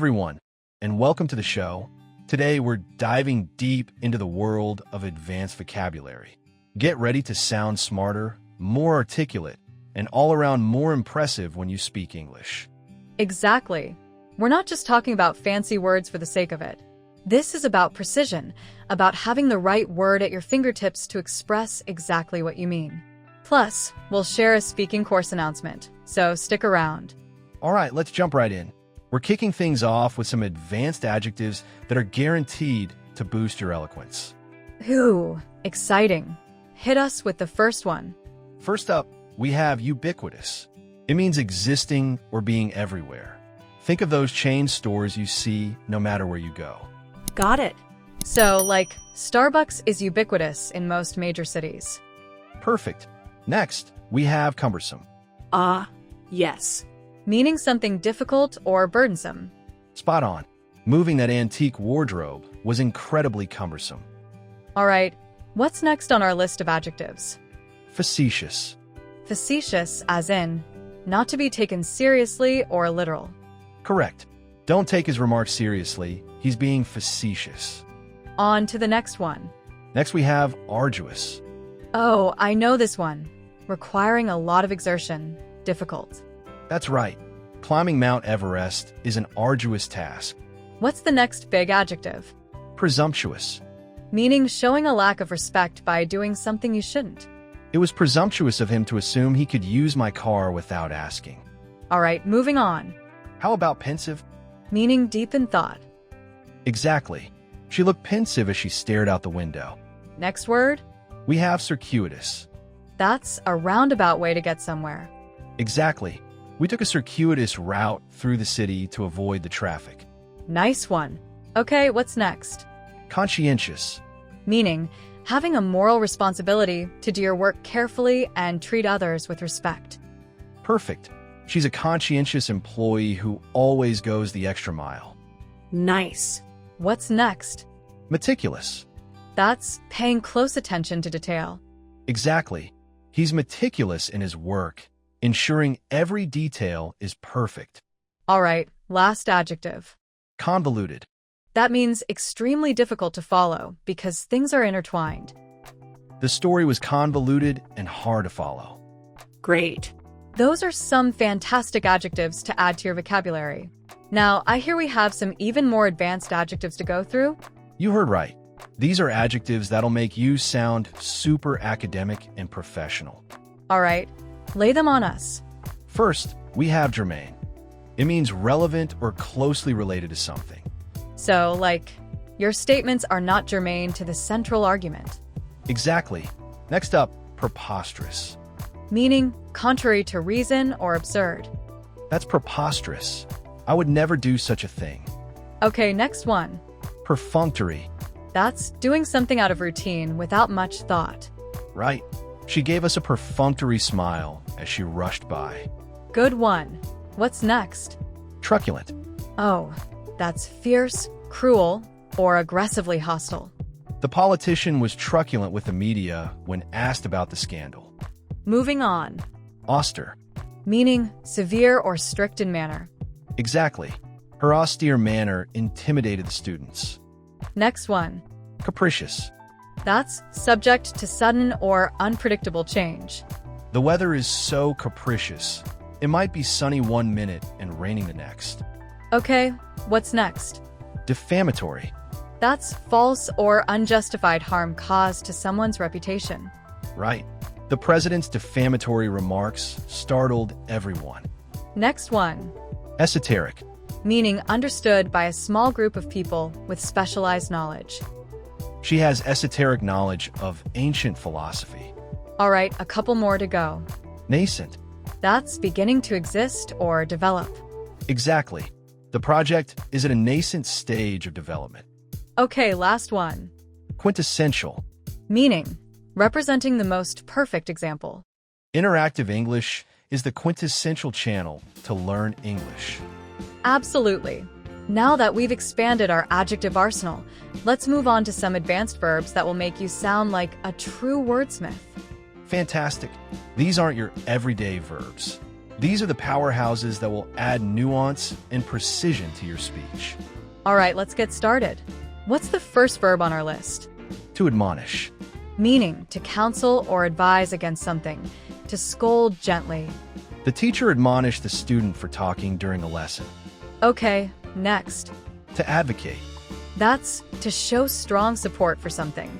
everyone, and welcome to the show. Today, we're diving deep into the world of advanced vocabulary. Get ready to sound smarter, more articulate, and all around more impressive when you speak English. Exactly. We're not just talking about fancy words for the sake of it. This is about precision, about having the right word at your fingertips to express exactly what you mean. Plus, we'll share a speaking course announcement, so stick around. All right, let's jump right in. We're kicking things off with some advanced adjectives that are guaranteed to boost your eloquence. Ooh, exciting. Hit us with the first one. First up, we have ubiquitous. It means existing or being everywhere. Think of those chain stores you see no matter where you go. Got it. So, like, Starbucks is ubiquitous in most major cities. Perfect. Next, we have cumbersome. Yes. Meaning something difficult or burdensome. Spot on. Moving that antique wardrobe was incredibly cumbersome. All right, what's next on our list of adjectives? Facetious. Facetious, as in, not to be taken seriously or literal. Correct. Don't take his remarks seriously. He's being facetious. On to the next one. Next, we have arduous. Oh, I know this one. Requiring a lot of exertion. Difficult. That's right. Climbing Mount Everest is an arduous task. What's the next big adjective? Presumptuous. Meaning showing a lack of respect by doing something you shouldn't. It was presumptuous of him to assume he could use my car without asking. All right, moving on. How about pensive? Meaning deep in thought. Exactly. She looked pensive as she stared out the window. Next word? We have circuitous. That's a roundabout way to get somewhere. Exactly. We took a circuitous route through the city to avoid the traffic. Nice one. Okay, what's next? Conscientious. Meaning having a moral responsibility to do your work carefully and treat others with respect. Perfect. She's a conscientious employee who always goes the extra mile. Nice. What's next? Meticulous. That's paying close attention to detail. Exactly. He's meticulous in his work, ensuring every detail is perfect. All right, last adjective. Convoluted. That means extremely difficult to follow because things are intertwined. The story was convoluted and hard to follow. Great. Those are some fantastic adjectives to add to your vocabulary. Now, I hear we have some even more advanced adjectives to go through. You heard right. These are adjectives that'll make you sound super academic and professional. All right, lay them on us. First, we have germane. It means relevant or closely related to something. So, like, your statements are not germane to the central argument. Exactly. Next up, preposterous. Meaning contrary to reason or absurd. That's preposterous. I would never do such a thing. Okay, next one. Perfunctory. That's doing something out of routine without much thought. Right. She gave us a perfunctory smile as she rushed by. Good one. What's next? Truculent. Oh, that's fierce, cruel, or aggressively hostile. The politician was truculent with the media when asked about the scandal. Moving on. Austere. Meaning severe or strict in manner. Exactly. Her austere manner intimidated the students. Next one. Capricious. That's subject to sudden or unpredictable change. The weather is so capricious. It might be sunny one minute and raining the next. Okay, what's next? Defamatory. That's false or unjustified harm caused to someone's reputation. Right. The president's defamatory remarks startled everyone. Next one. Esoteric. Meaning understood by a small group of people with specialized knowledge. She has esoteric knowledge of ancient philosophy. All right, a couple more to go. Nascent. That's beginning to exist or develop. Exactly. The project is at a nascent stage of development. Okay, last one. Quintessential. Meaning representing the most perfect example. Interactive English is the quintessential channel to learn English. Absolutely. Now that we've expanded our adjective arsenal, let's move on to some advanced verbs that will make you sound like a true wordsmith. Fantastic. These aren't your everyday verbs. These are the powerhouses that will add nuance and precision to your speech. All right, let's get started. What's the first verb on our list? To admonish. Meaning to counsel or advise against something, to scold gently. The teacher admonished the student for talking during a lesson. Okay, next. To advocate. That's to show strong support for something.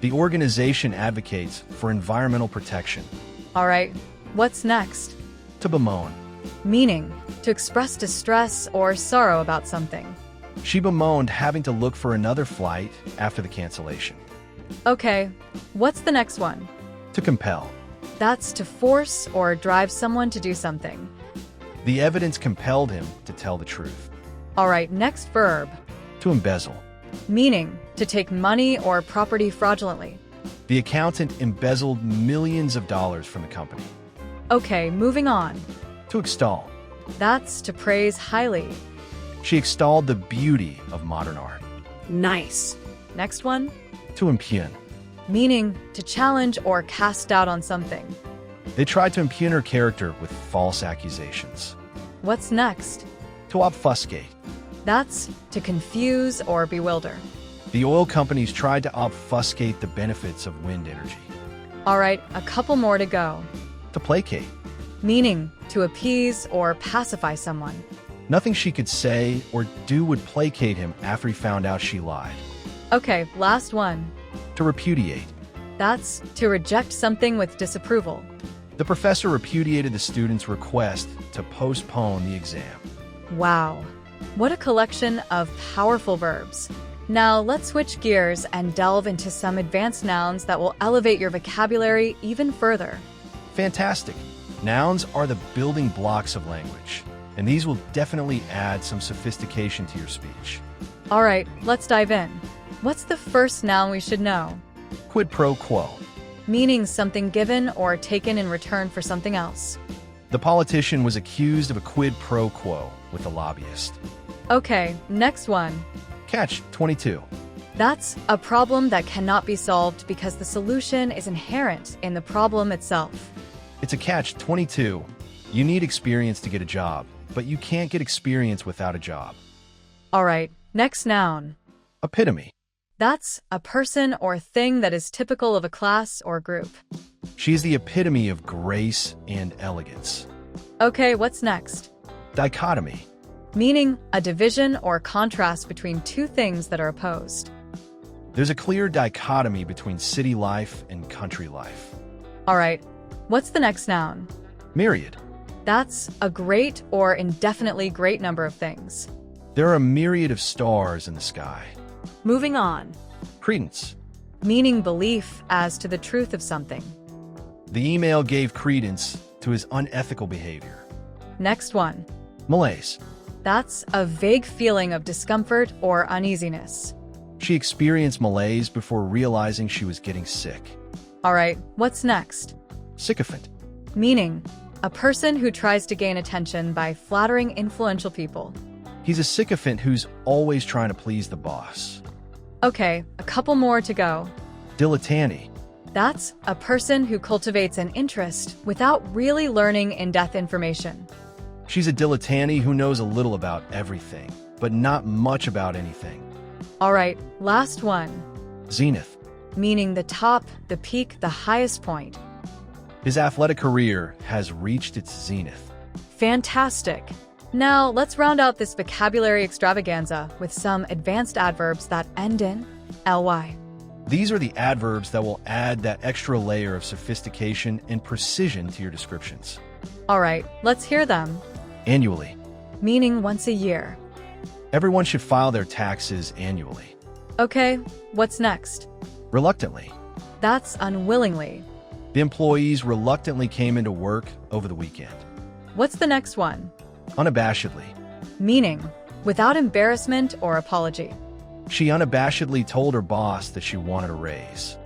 The organization advocates for environmental protection. All right, what's next? To bemoan. Meaning to express distress or sorrow about something. She bemoaned having to look for another flight after the cancellation. Okay, what's the next one? To compel. That's to force or drive someone to do something. The evidence compelled him to tell the truth. All right, next verb. To embezzle. Meaning to take money or property fraudulently. The accountant embezzled millions of dollars from the company. Okay, moving on. To extol. That's to praise highly. She extolled the beauty of modern art. Nice. Next one. To impugn. Meaning to challenge or cast doubt on something. They tried to impugn her character with false accusations. What's next? To obfuscate. That's to confuse or bewilder. The oil companies tried to obfuscate the benefits of wind energy. All right, a couple more to go. To placate. Meaning to appease or pacify someone. Nothing she could say or do would placate him after he found out she lied. Okay, last one. To repudiate. That's to reject something with disapproval. The professor repudiated the student's request to postpone the exam. Wow, what a collection of powerful verbs. Now let's switch gears and delve into some advanced nouns that will elevate your vocabulary even further. Fantastic. Nouns are the building blocks of language, and these will definitely add some sophistication to your speech. All right, let's dive in. What's the first noun we should know? Quid pro quo. Meaning something given or taken in return for something else. The politician was accused of a quid pro quo with a lobbyist. Okay, next one. Catch 22. That's a problem that cannot be solved because the solution is inherent in the problem itself. It's a catch 22. You need experience to get a job, but you can't get experience without a job. All right, next noun. Epitome. That's a person or thing that is typical of a class or group. She is the epitome of grace and elegance. Okay, what's next? Dichotomy. Meaning a division or contrast between two things that are opposed. There's a clear dichotomy between city life and country life. All right, what's the next noun? Myriad. That's a great or indefinitely great number of things. There are a myriad of stars in the sky. Moving on. Credence. Meaning belief as to the truth of something. The email gave credence to his unethical behavior. Next one. Malaise. That's a vague feeling of discomfort or uneasiness. She experienced malaise before realizing she was getting sick. All right, what's next? Sycophant. Meaning a person who tries to gain attention by flattering influential people. He's a sycophant who's always trying to please the boss. Okay, a couple more to go. Dilettante. That's a person who cultivates an interest without really learning in-depth information. She's a dilettante who knows a little about everything, but not much about anything. All right, last one. Zenith. Meaning the top, the peak, the highest point. His athletic career has reached its zenith. Fantastic. Now, let's round out this vocabulary extravaganza with some advanced adverbs that end in ly. These are the adverbs that will add that extra layer of sophistication and precision to your descriptions. All right, let's hear them. Annually. Meaning once a year. Everyone should file their taxes annually. Okay, what's next? Reluctantly. That's unwillingly. The employees reluctantly came into work over the weekend. What's the next one? Unabashedly. Meaning without embarrassment or apology. She unabashedly told her boss that she wanted a raise.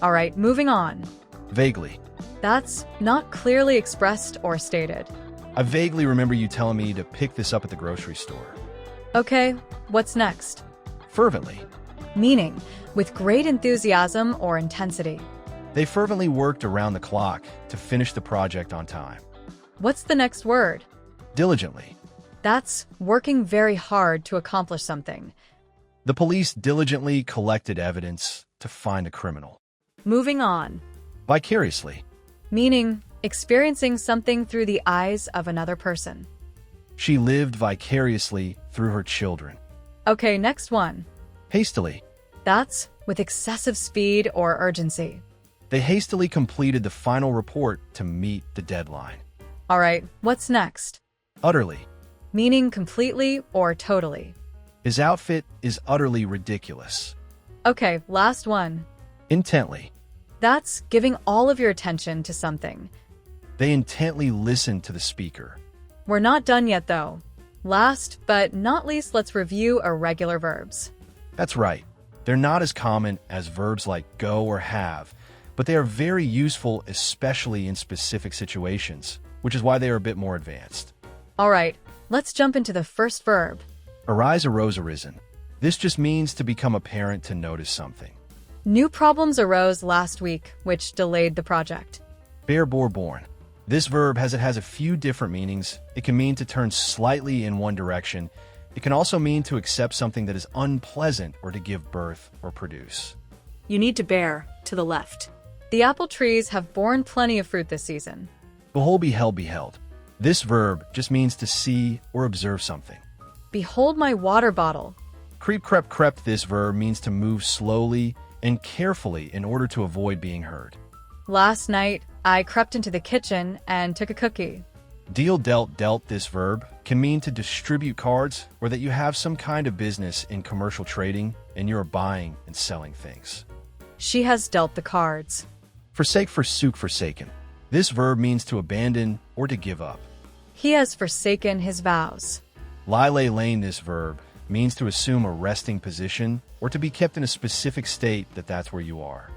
All right, moving on. Vaguely. That's not clearly expressed or stated. I vaguely remember you telling me to pick this up at the grocery store. Okay, what's next? Fervently. Meaning with great enthusiasm or intensity. They fervently worked around the clock to finish the project on time. What's the next word? Diligently. That's working very hard to accomplish something. The police diligently collected evidence to find a criminal. Moving on. Vicariously. Meaning experiencing something through the eyes of another person. She lived vicariously through her children. Okay, next one. Hastily. That's with excessive speed or urgency. They hastily completed the final report to meet the deadline. All right, what's next? Utterly. Meaning completely or totally. His outfit is utterly ridiculous. Okay, last one. Intently. That's giving all of your attention to something. They intently listened to the speaker. We're not done yet, though. Last but not least, let's review irregular verbs. That's right. They're not as common as verbs like go or have, but they are very useful, especially in specific situations, which is why they are a bit more advanced. All right, let's jump into the first verb. Arise, arose, arisen. This just means to become apparent, to notice something. New problems arose last week, which delayed the project. Bear, bore, born. This verb has a few different meanings. It can mean to turn slightly in one direction. It can also mean to accept something that is unpleasant or to give birth or produce. You need to bear to the left. The apple trees have borne plenty of fruit this season. Behold, beheld, beheld. This verb just means to see or observe something. Behold my water bottle. Creep, crept, crept. This verb means to move slowly and carefully in order to avoid being heard. Last night, I crept into the kitchen and took a cookie. Deal, dealt, dealt. This verb can mean to distribute cards or that you have some kind of business in commercial trading and you are buying and selling things. She has dealt the cards. Forsake, forsook, forsaken. This verb means to abandon or to give up. He has forsaken his vows. Lie, lay, lane. This verb means to assume a resting position or to be kept in a specific state that's where you are.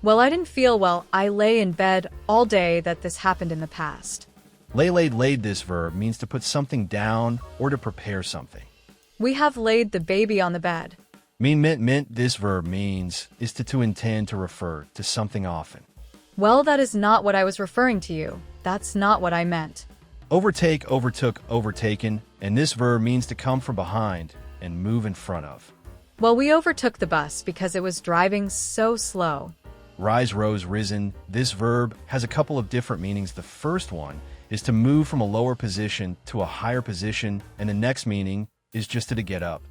Well, I didn't feel well. I lay in bed all day that this happened in the past. Lay, laid, laid. This verb means to put something down or to prepare something. We have laid the baby on the bed. Mean, meant, meant. This verb means is to intend, to refer to something often. Well, that is not what I was referring to you. That's not what I meant. Overtake, overtook, overtaken. And this verb means to come from behind and move in front of. Well, we overtook the bus because it was driving so slow. Rise, rose, risen. This verb has a couple of different meanings. The first one is to move from a lower position to a higher position, and the next meaning is just to get up.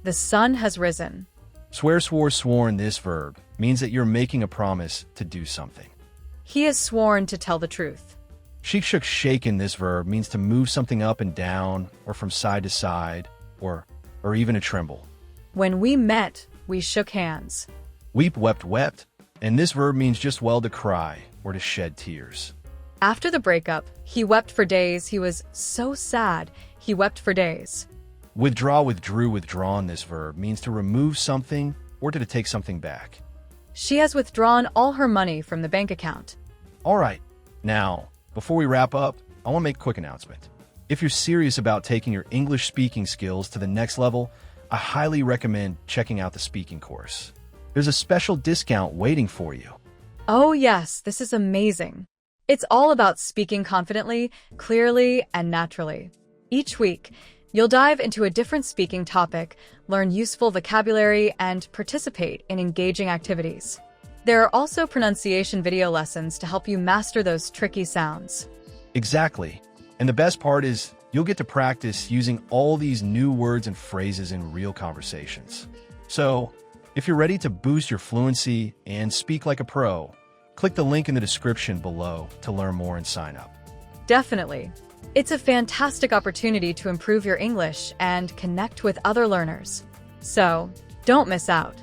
The sun has risen. Swear, swore, sworn. This verb means that you're making a promise to do something. He has sworn to tell the truth. Shake, shook, shaken. This verb means to move something up and down or from side to side or even a tremble. When we met, we shook hands. Weep, wept, wept. And this verb means just well to cry or to shed tears. After the breakup, he wept for days. He was so sad. He wept for days. Withdraw, withdrew, withdrawn. This verb means to remove something or to take something back. She has withdrawn all her money from the bank account. All right. Now, before we wrap up, I want to make a quick announcement. If you're serious about taking your English speaking skills to the next level, I highly recommend checking out the speaking course. There's a special discount waiting for you. Oh yes, this is amazing. It's all about speaking confidently, clearly, and naturally. Each week, you'll dive into a different speaking topic, learn useful vocabulary, and participate in engaging activities. There are also pronunciation video lessons to help you master those tricky sounds. Exactly. And the best part is you'll get to practice using all these new words and phrases in real conversations. So, if you're ready to boost your fluency and speak like a pro, click the link in the description below to learn more and sign up. Definitely. It's a fantastic opportunity to improve your English and connect with other learners. So, don't miss out.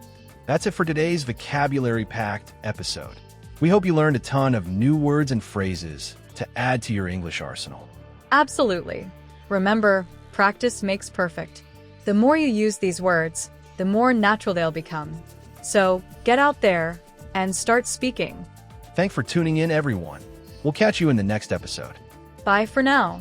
That's it for today's vocabulary-packed episode. We hope you learned a ton of new words and phrases to add to your English arsenal. Absolutely. Remember, practice makes perfect. The more you use these words, the more natural they'll become. So, get out there and start speaking. Thanks for tuning in, everyone. We'll catch you in the next episode. Bye for now.